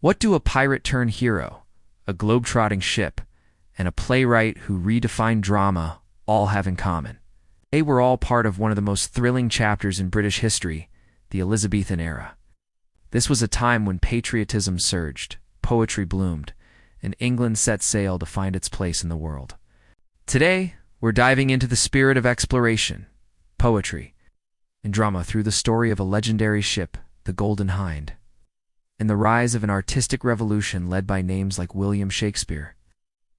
What do a pirate-turned-hero, a globe-trotting ship, and a playwright who redefined drama all have in common? They were all part of one of the most thrilling chapters in British history, the Elizabethan era. This was a time when patriotism surged, poetry bloomed, and England set sail to find its place in the world. Today, we're diving into the spirit of exploration, poetry, and drama through the story of a legendary ship, the Golden Hind, and the rise of an artistic revolution led by names like William Shakespeare.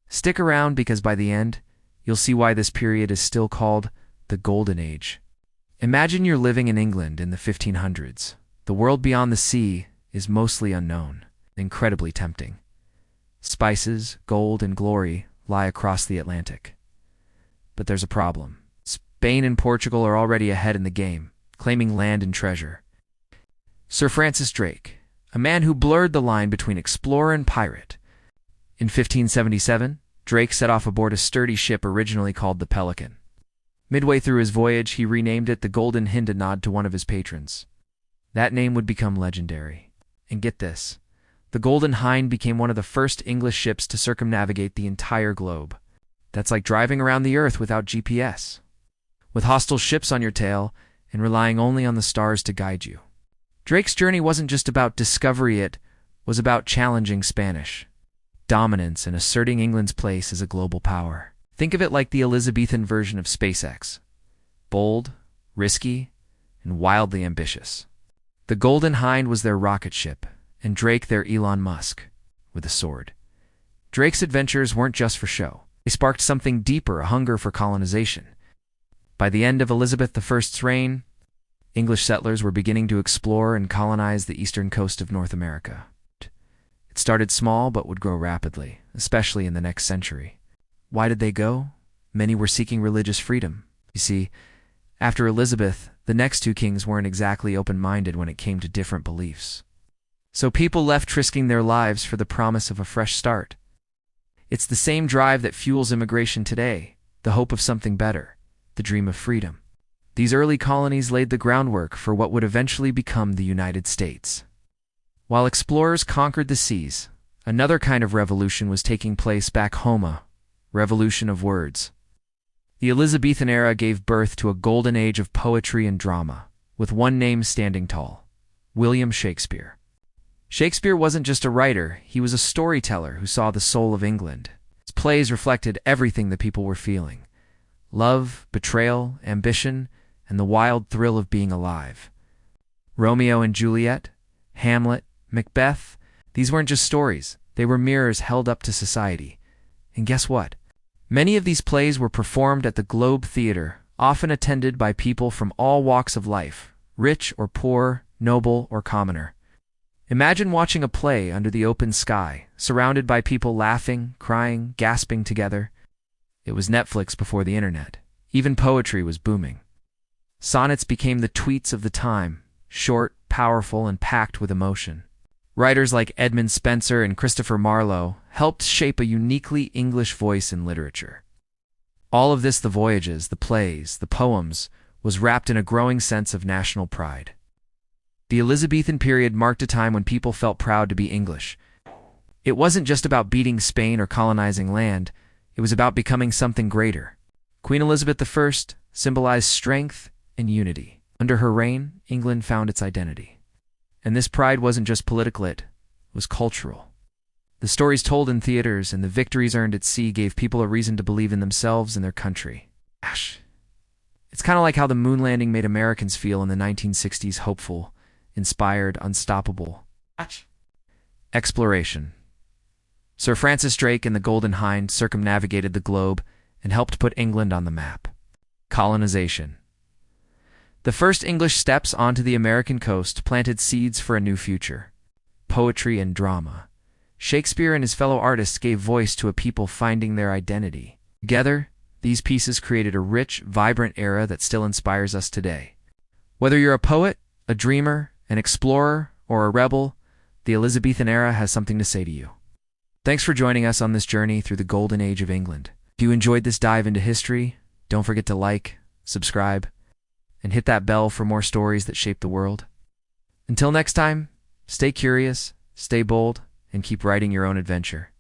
Stick around because by the end, you'll see why this period is still called the Golden Age. Imagine you're living in England in the 1500s. The world beyond the sea is mostly unknown, incredibly tempting. Spices, gold, and glory lie across the Atlantic. But there's a problem. Spain and Portugal are already ahead in the game, claiming land and treasure. Sir Francis Drake, a man who blurred the line between explorer and pirate. In 1577, Drake set off aboard a sturdy ship originally called the Pelican. Midway through his voyage, he renamed it the Golden Hind, a nod to one of his patrons. That name would become legendary. And get this, the Golden Hind became one of the first English ships to circumnavigate the entire globe. That's like driving around the Earth without GPS, with hostile ships on your tail and relying only on the stars to guide you. Drake's journey wasn't just about discovery, it was about challenging Spanish dominance and asserting England's place as a global power. Think of it like the Elizabethan version of SpaceX. Bold, risky, and wildly ambitious. The Golden Hind was their rocket ship, and Drake their Elon Musk, with a sword. Drake's adventures weren't just for show. They sparked something deeper, a hunger for colonization. By the end of Elizabeth I's reign, English settlers were beginning to explore and colonize the eastern coast of North America. It started small but would grow rapidly, especially in the next century. Why did they go? Many were seeking religious freedom. You see, after Elizabeth, the next two kings weren't exactly open-minded when it came to different beliefs. So people left risking their lives for the promise of a fresh start. It's the same drive that fuels immigration today, the hope of something better, the dream of freedom. These early colonies laid the groundwork for what would eventually become the United States. While explorers conquered the seas, another kind of revolution was taking place back home, a revolution of words. The Elizabethan era gave birth to a golden age of poetry and drama, with one name standing tall: William Shakespeare. Shakespeare wasn't just a writer, he was a storyteller who saw the soul of England. His plays reflected everything the people were feeling: love, betrayal, ambition, and the wild thrill of being alive. Romeo and Juliet, Hamlet, Macbeth, these weren't just stories, they were mirrors held up to society. And guess what? Many of these plays were performed at the Globe Theatre, often attended by people from all walks of life, rich or poor, noble or commoner. Imagine watching a play under the open sky, surrounded by people laughing, crying, gasping together. It was Netflix before the internet. Even poetry was booming. Sonnets became the tweets of the time, short, powerful, and packed with emotion. Writers like Edmund Spenser and Christopher Marlowe helped shape a uniquely English voice in literature. All of this, the voyages, the plays, the poems, was wrapped in a growing sense of national pride. The Elizabethan period marked a time when people felt proud to be English. It wasn't just about beating Spain or colonizing land, it was about becoming something greater. Queen Elizabeth I symbolized strength and unity. Under her reign, England found its identity. And this pride wasn't just political, it was cultural. The stories told in theaters and the victories earned at sea gave people a reason to believe in themselves and their country. It's kind of like how the moon landing made Americans feel in the 1960s: hopeful, inspired, unstoppable. Exploration. Sir Francis Drake and the Golden Hind circumnavigated the globe and helped put England on the map. Colonization. The first English steps onto the American coast planted seeds for a new future. Poetry and drama. Shakespeare and his fellow artists gave voice to a people finding their identity. Together, these pieces created a rich, vibrant era that still inspires us today. Whether you're a poet, a dreamer, an explorer, or a rebel, the Elizabethan era has something to say to you. Thanks for joining us on this journey through the Golden Age of England. If you enjoyed this dive into history, don't forget to like, subscribe, and hit that bell for more stories that shape the world. Until next time, stay curious, stay bold, and keep writing your own adventure.